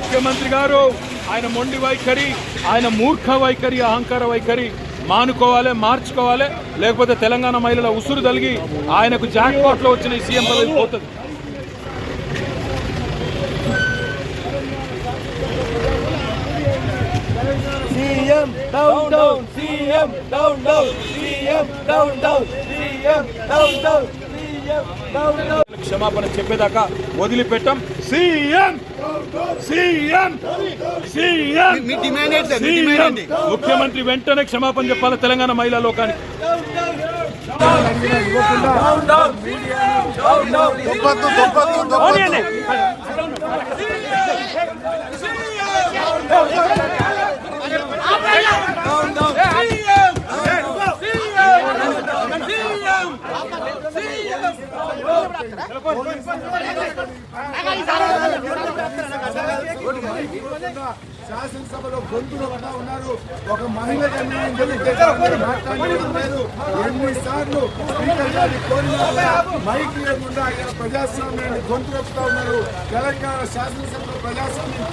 ముఖ్యమంత్రి గారు ఆయన మొండి వైఖరి, ఆయన మూర్ఖ వైఖరి, అహంకార వైఖరి మానుకోవాలి, మార్చుకోవాలి. లేకపోతే తెలంగాణ మహిళల ఉసురు తలిగి ఆయనకు జాక్పాట్లో వచ్చిన ఈ సీఎం పదవి పోతుంది. CM down down, CM down down, CM down down, CM down down, CM down down. క్షమాపణ చెప్పేదాకా వదిలిపెట్టాం. సీఎం సీఎం సీఎం ముఖ్యమంత్రి వెంటనే క్షమాపణ చెప్పాలి తెలంగాణ మహిళా లోకానికి. శాసనసభలో గొంతులు పడా ఉన్నారు. ఒక మహిళ మాట్లాడలేదు. ఎన్నిసార్లు స్పీకర్ గారిని కోరినా మైక్ లేకుండా ఆయన ప్రజాస్వామ్యాన్ని గొంతు నొక్కుతా ఉన్నారు. తెలంగాణ శాసనసభలో ప్రజాస్వామ్యం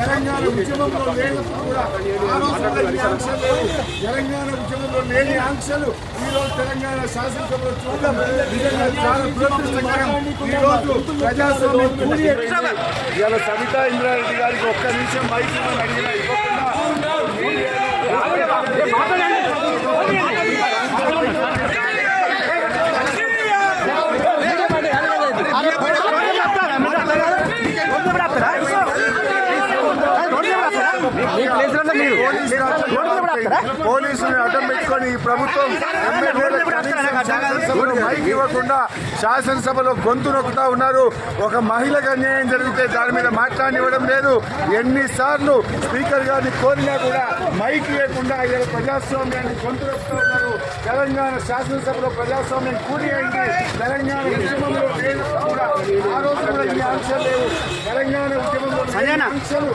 తెలంగాణ ఉద్యమంలో లేనప్పుడు కూడా ఆ రోజుల్లో ఈ ఆంక్షలు లేవు. తెలంగాణ ఉద్యమంలో లేని ఆంక్షలు ఈ రోజు తెలంగాణ శాసనసభలో చూడడం నిజంగా చాలా దురదృష్టకరం. ఈ రోజు ప్రజాస్వామ్యం ఇవాళ సబితా ఇంద్రారెడ్డి గారికి ఒక్క నిమిషం మైక్ అడిగినా ఇవ్వకుండా పోలీసుని అడ్డం పెట్టుకొని ఈ ప్రభుత్వం మైక్ ఇవ్వకుండా శాసనసభలో గొంతు నొక్కుతా ఉన్నారు. ఒక మహిళకు అన్యాయం జరిగితే దాని మీద మాట్లాడివ్వడం లేదు. ఎన్నిసార్లు స్పీకర్ గారిని కోరినా కూడా మైక్ ఇవ్వకుండా ఇలా ప్రజాస్వామ్యాన్ని గొంతు నొక్కుతా ఉన్నారు. తెలంగాణ శాసనసభలో ప్రజాస్వామ్యం కూడి అయింది. తెలంగాణ ఉద్యమంలో కూడా ఆ రోజు కూడా ఈ ఆంక్షలు లేవు. తెలంగాణ ఉద్యమంలో ఆంక్షలు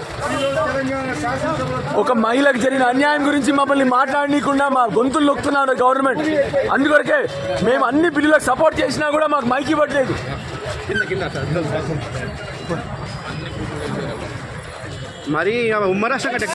తెలంగాణ శాసనసభలో ఒక మహిళకు జరిగిన అన్యాయం గురించి మమ్మల్ని మాట్లాడనీయకుండా మా గొంతులు నొక్కుతున్నారు గవర్నమెంట్. అందుకొరకే మేము అన్ని బిల్లులకు సపోర్ట్ చేసినా కూడా మాకు మైక్ ఇవ్వట్లేదు. మరి ఉమ్మరాష్ట్ర